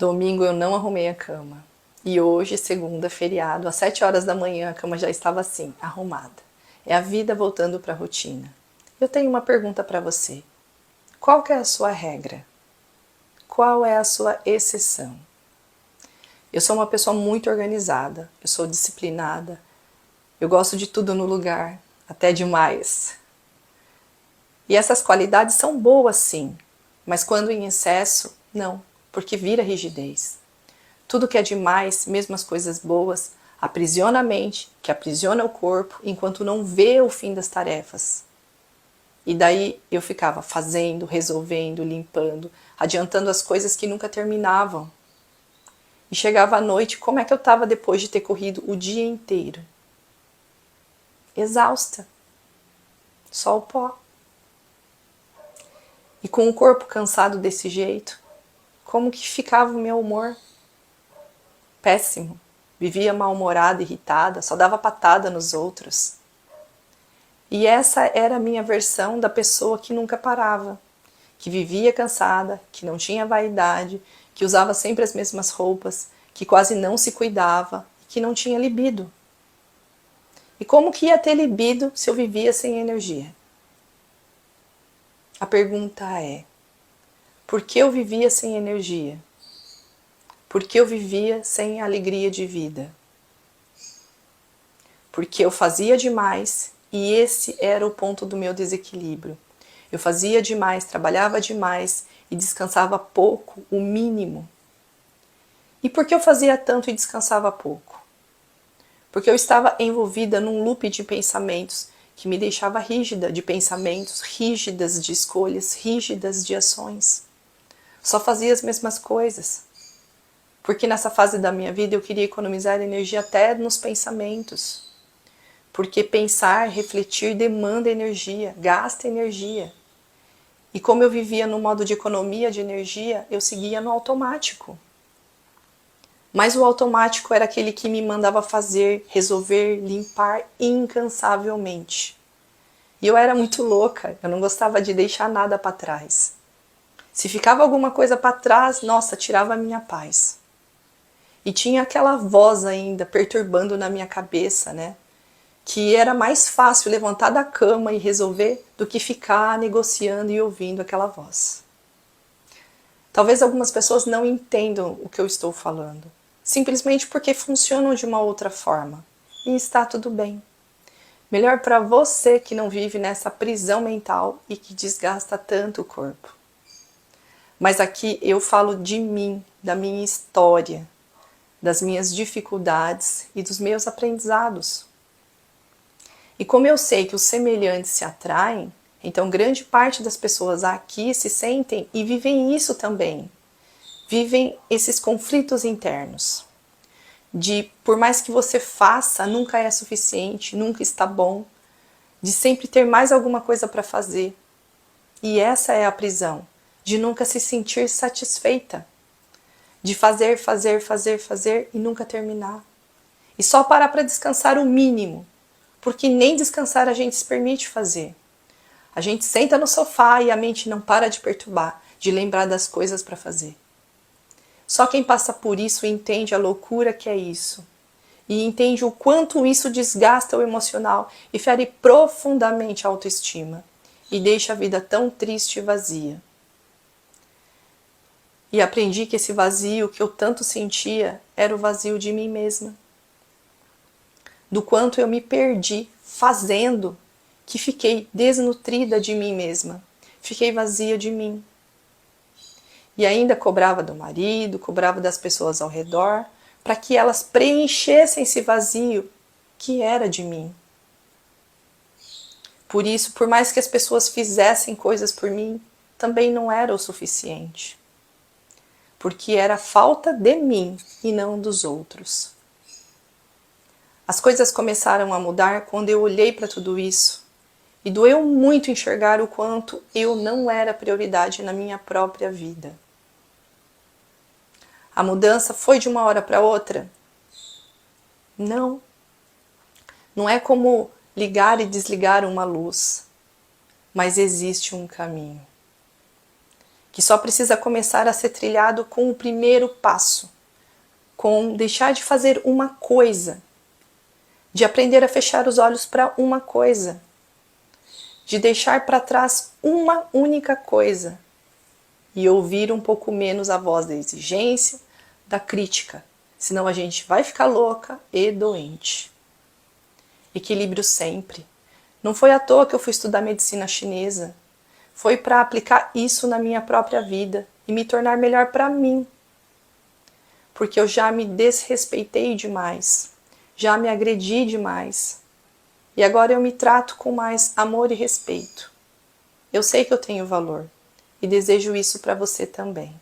Domingo eu não arrumei a cama. E hoje, segunda, feriado, às 7 horas da manhã a cama já estava assim, arrumada. É a vida voltando para a rotina. Eu tenho uma pergunta para você. Qual que é a sua regra? Qual é a sua exceção? Eu sou uma pessoa muito organizada, eu sou disciplinada, eu gosto de tudo no lugar, até demais. E essas qualidades são boas sim, mas quando em excesso, não, porque vira rigidez. Tudo que é demais, mesmo as coisas boas, aprisiona a mente, que aprisiona o corpo, enquanto não vê o fim das tarefas. E daí eu ficava fazendo, resolvendo, limpando, adiantando as coisas que nunca terminavam. E chegava à noite, como é que eu estava depois de ter corrido o dia inteiro? Exausta. Só o pó. E com o corpo cansado desse jeito, como que ficava o meu humor? Péssimo. Vivia mal-humorada, irritada, só dava patada nos outros. E essa era a minha versão da pessoa que nunca parava, que vivia cansada, que não tinha vaidade, que usava sempre as mesmas roupas, que quase não se cuidava, que não tinha libido. E como que ia ter libido se eu vivia sem energia? A pergunta é: por que eu vivia sem energia? Por que eu vivia sem alegria de vida? Porque eu fazia demais e esse era o ponto do meu desequilíbrio. Eu fazia demais, trabalhava demais e descansava pouco, o mínimo. E por que eu fazia tanto e descansava pouco? Porque eu estava envolvida num loop de pensamentos que me deixava rígida de pensamentos, rígidas de escolhas, rígidas de ações. Só fazia as mesmas coisas. Porque nessa fase da minha vida eu queria economizar energia até nos pensamentos. Porque pensar, refletir demanda energia, gasta energia. E como eu vivia no modo de economia de energia, eu seguia no automático. Mas o automático era aquele que me mandava fazer, resolver, limpar incansavelmente. E eu era muito louca, eu não gostava de deixar nada para trás. Se ficava alguma coisa para trás, nossa, tirava a minha paz. E tinha aquela voz ainda perturbando na minha cabeça, né? Que era mais fácil levantar da cama e resolver do que ficar negociando e ouvindo aquela voz. Talvez algumas pessoas não entendam o que eu estou falando, simplesmente porque funcionam de uma outra forma. E está tudo bem. Melhor para você que não vive nessa prisão mental e que desgasta tanto o corpo. Mas aqui eu falo de mim, da minha história, das minhas dificuldades e dos meus aprendizados. E como eu sei que os semelhantes se atraem, então grande parte das pessoas aqui se sentem e vivem isso também. Vivem esses conflitos internos. De por mais que você faça, nunca é suficiente, nunca está bom. De sempre ter mais alguma coisa para fazer. E essa é a prisão, de nunca se sentir satisfeita. De fazer, fazer, fazer, fazer e nunca terminar. E só parar para descansar o mínimo. Porque nem descansar a gente se permite fazer. A gente senta no sofá e a mente não para de perturbar, de lembrar das coisas para fazer. Só quem passa por isso entende a loucura que é isso. E entende o quanto isso desgasta o emocional e fere profundamente a autoestima. E deixa a vida tão triste e vazia. E aprendi que esse vazio que eu tanto sentia era o vazio de mim mesma. Do quanto eu me perdi fazendo, que fiquei desnutrida de mim mesma. Fiquei vazia de mim. E ainda cobrava do marido, cobrava das pessoas ao redor, para que elas preenchessem esse vazio que era de mim. Por isso, por mais que as pessoas fizessem coisas por mim, também não era o suficiente. Porque era falta de mim e não dos outros. As coisas começaram a mudar quando eu olhei para tudo isso. E doeu muito enxergar o quanto eu não era prioridade na minha própria vida. A mudança foi de uma hora para outra? Não. Não é como ligar e desligar uma luz, mas existe um caminho. que só precisa começar a ser trilhado com o primeiro passo, com deixar de fazer uma coisa, de aprender a fechar os olhos para uma coisa, de deixar para trás uma única coisa e ouvir um pouco menos a voz da exigência, da crítica, senão a gente vai ficar louca e doente. Equilíbrio sempre. Não foi à toa que eu fui estudar medicina chinesa. Foi para aplicar isso na minha própria vida e me tornar melhor para mim. Porque eu já me desrespeitei demais, já me agredi demais. E agora eu me trato com mais amor e respeito. Eu sei que eu tenho valor e desejo isso para você também.